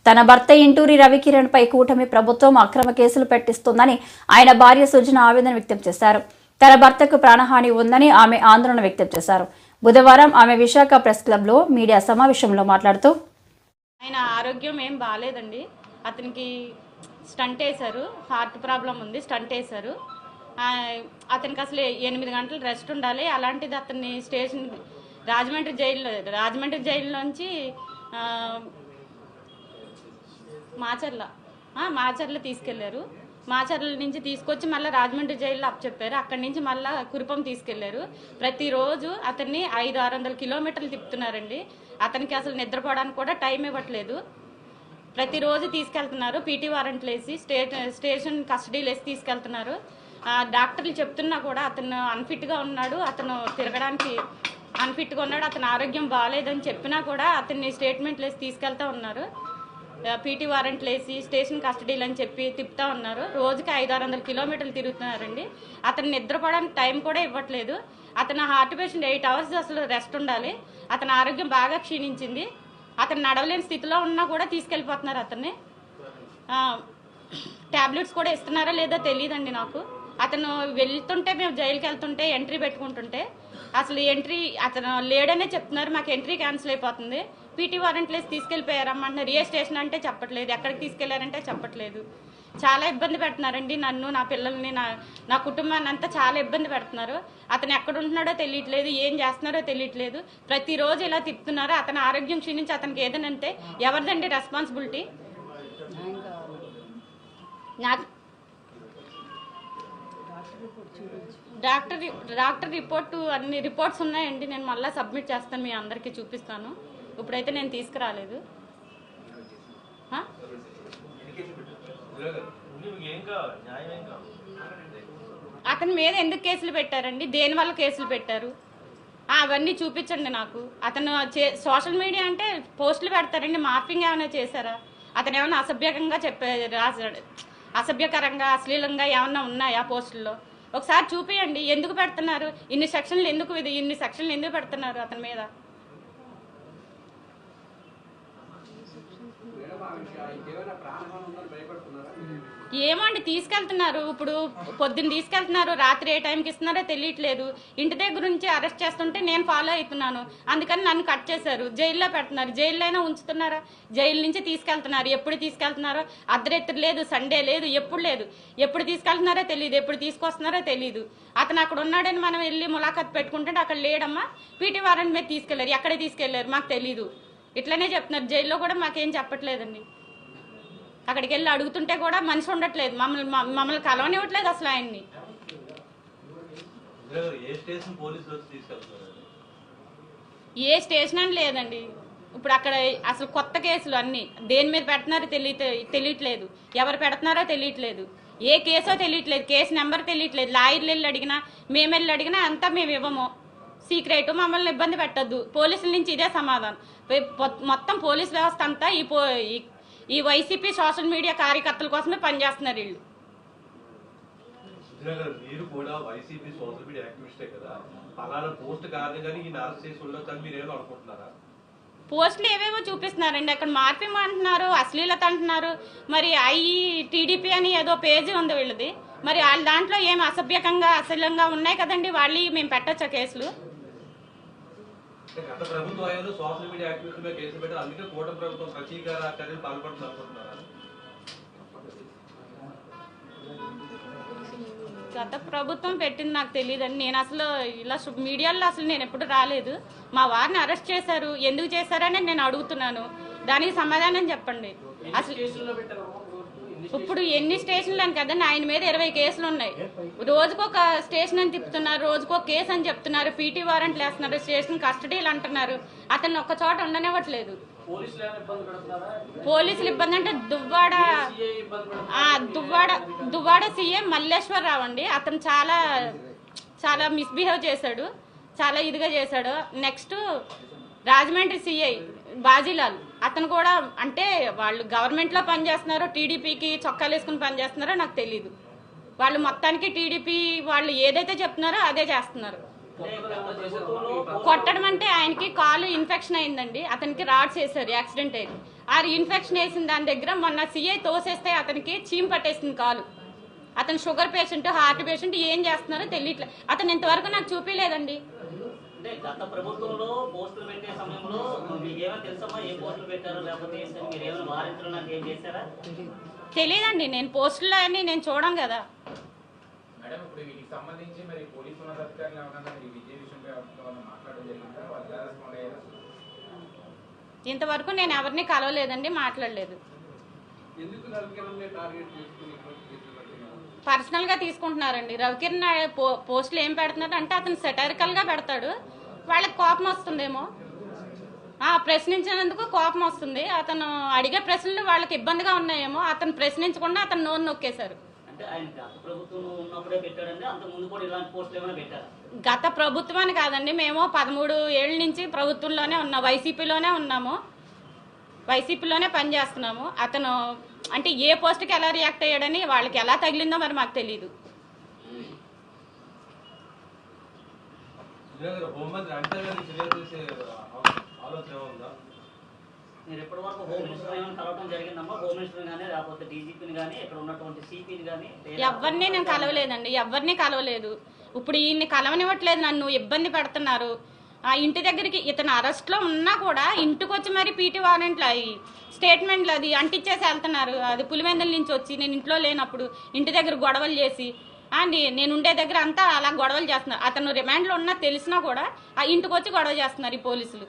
తన భర్త ఇంటూరి రవికిరణ్ పై కూటమి ప్రభుత్వం అక్రమ కేసులు పెట్టిస్తుందని ఆయన భార్య సుజన ఆవేదన వ్యక్తం చేశారు. తన భర్తకు ప్రాణహాని ఉందని ఆమె ఆందోళన వ్యక్తం చేశారు. బుధవారం ఆమె విశాఖ ప్రెస్ క్లబ్ లో మీడియా సమావేశంలో మాట్లాడుతూ ఆయన ఆరోగ్యం ఏం బాగాలేదండి. అతనికి స్టంట్ వేశారు, హార్ట్ ప్రాబ్లం ఉంది, స్టంట్ వేశారు. అతనికి అసలు 8 గంటలు రెస్ట్ ఉండాలి. అలాంటిది అతన్ని స్టేషన్ రాజమండ్రి జైల్లోంచి మాచర్ల తీసుకెళ్లారు. మాచర్ల నుంచి తీసుకొచ్చి మళ్ళీ రాజమండ్రి జైల్లో అప్పచెప్పారు. అక్కడి నుంచి మళ్ళీ కురుపం తీసుకెళ్లారు. ప్రతిరోజు అతన్ని 500-600 కిలోమీటర్లు తిప్పుతున్నారండి. అతనికి అసలు నిద్రపోవడానికి కూడా టైం ఇవ్వట్లేదు. ప్రతిరోజు తీసుకెళ్తున్నారు, పీటీ వారెంట్లు వేసి స్టేషన్ కస్టడీలు వేసి తీసుకెళ్తున్నారు. డాక్టర్లు చెప్తున్నా కూడా అతను అన్ఫిట్గా ఉన్నాడు, అతను తిరగడానికి అన్ఫిట్గా ఉన్నాడు, అతని ఆరోగ్యం బాగాలేదని చెప్పినా కూడా అతన్ని స్టేట్మెంట్లు వేసి తీసుకెళ్తా ఉన్నారు. పీటీ వారెంట్లు వేసి స్టేషన్ కస్టడీలు అని చెప్పి తిప్పుతా ఉన్నారు. రోజుకి 500-600 కిలోమీటర్లు తిరుగుతున్నారండి. అతను నిద్రపోవడానికి టైం కూడా ఇవ్వట్లేదు. అతను హార్ట్ పేషెంట్ 8 అవర్స్ అసలు రెస్ట్ ఉండాలి. అతని ఆరోగ్యం బాగా క్షీణించింది. అతను నడవలేని స్థితిలో ఉన్నా కూడా తీసుకెళ్ళిపోతున్నారు. అతన్ని ట్యాబ్లెట్స్ కూడా ఇస్తున్నారా లేదా తెలియదండి నాకు. అతను వెళ్తుంటే మేము జైలుకి వెళ్తుంటే ఎంట్రీ పెట్టుకుంటుంటే అసలు ఎంట్రీ అతను లేడనే చెప్తున్నారు. మాకు ఎంట్రీ క్యాన్సిల్ అయిపోతుంది. పీటీ వారెంట్లు వేసి తీసుకెళ్ళిపోయారమ్మంటున్నారు. ఏ స్టేషన్ అంటే చెప్పట్లేదు, ఎక్కడికి తీసుకెళ్లారంటే చెప్పట్లేదు. చాలా ఇబ్బంది పెడుతున్నారండి నన్ను, నా పిల్లల్ని, నా కుటుంబాన్ని అంతా చాలా ఇబ్బంది పెడుతున్నారు. అతను ఎక్కడ ఉంటున్నాడో తెలియట్లేదు, ఏం చేస్తున్నారో తెలియట్లేదు. ప్రతిరోజు ఇలా తిప్పుతున్నారు. అతని ఆరోగ్యం క్షీణించి అతనికి ఏదనంటే ఎవరిదండి రెస్పాన్సిబిలిటీ? నాకు డాక్టర్ రిపోర్టు అన్ని రిపోర్ట్స్ ఉన్నాయండి. నేను మళ్ళీ సబ్మిట్ చేస్తాను, మీ అందరికీ చూపిస్తాను. ఇప్పుడైతే నేను తీసుకురాలేదు. అతని మీద ఎందుకు కేసులు పెట్టారండి? దేనివల్ల కేసులు పెట్టారు? అవన్నీ చూపించండి నాకు. అతను సోషల్ మీడియా అంటే పోస్టులు పెడతారండి. మార్పింగ్ ఏమైనా చేశారా? అతను ఏమైనా అసభ్యకంగా రాశాడు, అసభ్యకరంగా అశ్లీలంగా ఏమన్నా ఉన్నాయా పోస్టుల్లో? ఒకసారి చూపియండి. ఎందుకు పెడుతున్నారు ఇన్ని సెక్షన్లు ఎందుకు పెడుతున్నారు అతని మీద? ఏమండి తీసుకెళ్తున్నారు. ఇప్పుడు పొద్దున్న తీసుకెళ్తున్నారు, రాత్రి ఏ టైంకి ఇస్తున్నారో తెలియట్లేదు. ఇంటి దగ్గర నుంచి అరెస్ట్ చేస్తుంటే నేను ఫాలో అవుతున్నాను, అందుకని నన్ను కట్ చేశారు. జైల్లో పెడుతున్నారు. జైల్లో అయినా ఉంచుతున్నారా? జైలు నుంచి తీసుకెళ్తున్నారు. ఎప్పుడు తీసుకెళ్తున్నారో అర్ధరాత్రి లేదు, సండే లేదు, ఎప్పుడు లేదు. ఎప్పుడు తీసుకెళ్తున్నారో తెలియదు, ఎప్పుడు తీసుకొస్తున్నారో తెలియదు. అతను అక్కడ ఉన్నాడని మనం వెళ్ళి ములాఖత్ పెట్టుకుంటే అక్కడ లేడమ్మా, పీటీ వారెంట్ మీద తీసుకెళ్లారు. ఎక్కడ తీసుకెళ్లారు మాకు తెలీదు. ఇట్లనే చెప్తున్నారు. జైల్లో కూడా మాకేం చెప్పట్లేదండి. అక్కడికి వెళ్ళి అడుగుతుంటే కూడా మనిషి ఉండట్లేదు, మమ్మల్ని కలవనివ్వట్లేదు అసలు ఆయన్ని. ఏ స్టేషన్ అని లేదండి. ఇప్పుడు అక్కడ అసలు కొత్త కేసులు అన్నీ దేని మీద పెడుతున్నారో తెలియట్లేదు, ఎవరు పెడుతున్నారో తెలియట్లేదు, ఏ కేసో తెలియట్లేదు, కేసు నెంబర్ తెలియట్లేదు. లాయర్లు వెళ్ళి అడిగినా, మేము వెళ్ళి అడిగినా అంతా మేము ఇవ్వము, సీక్రెట్, మమ్మల్ని ఇబ్బంది పెట్టద్దు. పోలీసుల నుంచి ఇదే సమాధానం. మొత్తం పోలీస్ వ్యవస్థ అంతా ఈ వైసీపీ సోషల్ మీడియా కార్యకర్తల కోసమే పనిచేస్తున్నారు వీళ్ళు. పోస్టులు ఏవేవో చూపిస్తున్నారండి. అక్కడ మార్పింగ్ అంటున్నారు, అశ్లీలత అంటున్నారు. మరి టీడీపీ అని ఏదో పేజీ ఉంది వీళ్ళది. మరి వాళ్ళ దాంట్లో ఏం అసభ్యకంగా అశ్లీలంగా ఉన్నాయి కదండి. వాళ్ళు మేము పెట్టచ్చా కేసులు? గత ప్రభుత్వం అయ్యారు సోషల్ మీడియా యాక్టివిస్ట్ మీద కేసులు పెట్టారు. అందుకే కూటమి ప్రభుత్వం ప్రతీకార చర్యలు పాల్పడుతుంది అనుకుంటున్నారా? గత ప్రభుత్వం పెట్టింది నాకు తెలియదండి. నేను అసలు ఇలా మీడియాలో అసలు నేను ఎప్పుడు రాలేదు. మా వారిని అరెస్ట్ చేశారు, ఎందుకు చేశారని నేను అడుగుతున్నాను. దానికి సమాధానం చెప్పండి. అసలు ఇప్పుడు ఎన్ని స్టేషన్లు అని కదండి, ఆయన మీద 20 కేసులు ఉన్నాయి. రోజుకొక స్టేషన్ అని తిప్పుతున్నారు, రోజుకొక కేసు అని చెప్తున్నారు, పీటీ వారెంట్లు వేస్తున్నారు, స్టేషన్ కస్టడీలు అంటున్నారు. అతను ఒక్క చోట ఉండనివ్వట్లేదు. పోలీసులు ఇబ్బంది అంటే దువ్వాడ సీఎం మల్లేశ్వరరావు అండి. అతను చాలా మిస్బిహేవ్ చేశాడు, చాలా ఇదిగా చేశాడు. నెక్స్ట్ రాజమండ్రి సిఐ బాజీలాల్, అతను కూడా అంటే వాళ్ళు గవర్నమెంట్లో పనిచేస్తున్నారో టీడీపీకి చొక్కాలు వేసుకుని పనిచేస్తున్నారో నాకు తెలీదు. వాళ్ళు మొత్తానికి టీడీపీ వాళ్ళు ఏదైతే చెప్తున్నారో అదే చేస్తున్నారు. కొట్టడం అంటే ఆయనకి కాలు ఇన్ఫెక్షన్ అయిందండి, అతనికి రాడ్స్ వేసారు యాక్సిడెంట్ అయింది. ఆ ఇన్ఫెక్షన్ వేసిన దాని దగ్గర మొన్న సిఐ తోసేస్తే అతనికి చీమ్ పట్టేసింది కాలు. అతను షుగర్ పేషెంట్, హార్ట్ పేషెంట్, ఏం చేస్తున్నారో తెలియట్లేదు. అతను ఇంతవరకు నాకు చూపించలేదండి. అంటే గత ప్రభుత్వంలో పోస్టులు పెట్టే సమయంలో మీకు ఏమైనా తెలుసమ్మా ఏ పోస్టులు పెట్టారో లేకపోతే మీరు ఏమైనా వారించడం నాకు ఏం చేశారా? తెలియదండి, నేను పోస్టుల్లో అని నేను చూడను కదా. మేడం ఇప్పుడు వీటికి సంబంధించి మరి పోలీసు ఉన్నతాధికారులు ఏమన్నా ఈ విజయ విషయంపై మాట్లాడడం జరిగిందా? వాళ్ళు ఎలా రెస్పాండ్ అయ్యారు? ఇంతవరకు నేను ఎవరిని కలవలేదండి, మాట్లాడలేదు. పర్సనల్ గా తీసుకుంటున్నారండి. రవికిరణ్ పోస్టులు ఏం పెడుతున్నారు అంటే అతను సెటరికల్ గా పెడతాడు, వాళ్ళకి కోపం వస్తుందేమో, ప్రశ్నించినందుకు కోపం వస్తుంది. అతను అడిగే ప్రశ్నలు వాళ్ళకి ఇబ్బందిగా ఉన్నాయేమో, అతను ప్రశ్నించకుండా అతను నోరు నొక్కేశారు. అంటే ఆయన గత ప్రభుత్వం ఉన్నప్పుడే పెట్టాడండి, అంత ముందు కూడా ఇలాంటి పోస్టులు ఏమైనా పెట్టారా? గత ప్రభుత్వం అని కాదండి, మేము 13 ఏళ్ళ నుంచి ప్రభుత్వంలోనే ఉన్నాం, వైసీపీలోనే ఉన్నాము, వైసీపీలోనే పనిచేస్తున్నాము. అతను అంటే ఏ పోస్ట్కి ఎలా రియాక్ట్ అయ్యాడని వాళ్ళకి ఎలా తగిలిందో మరి మాకు తెలియదు. మీరు ఎప్పటి వరకు హోమ్ మినిస్టర్ ఏమైనా కలవడం జరిగిందమ్మా? హోమ్ మినిస్టర్ కానీ లేకపోతే డీజీపీని కానీ ఇక్కడ ఉన్నటువంటి సిపిని కానీ? ఎవరిని నేను కలవలేదండి, ఎవరిని కలవలేదు. ఇప్పుడు ఈయన్ని కలవనివ్వట్లేదు, నన్ను ఇబ్బంది పెడుతున్నారు. ఆ ఇంటి దగ్గరికి ఇతను అరెస్ట్లో ఉన్నా కూడా ఇంటికి వచ్చి మరి పీటీ వారెంట్లు అవి స్టేట్మెంట్లు అది అంటించేసి వెళ్తున్నారు. అది పులివెందుల నుంచి వచ్చి నేను ఇంట్లో లేనప్పుడు ఇంటి దగ్గర గొడవలు చేసి నేను ఉండే దగ్గర అంతా అలా గొడవలు చేస్తున్నారు. అతను రిమాండ్లో ఉన్నా తెలిసినా కూడా ఆ ఇంటికి వచ్చి గొడవ చేస్తున్నారు ఈ పోలీసులు.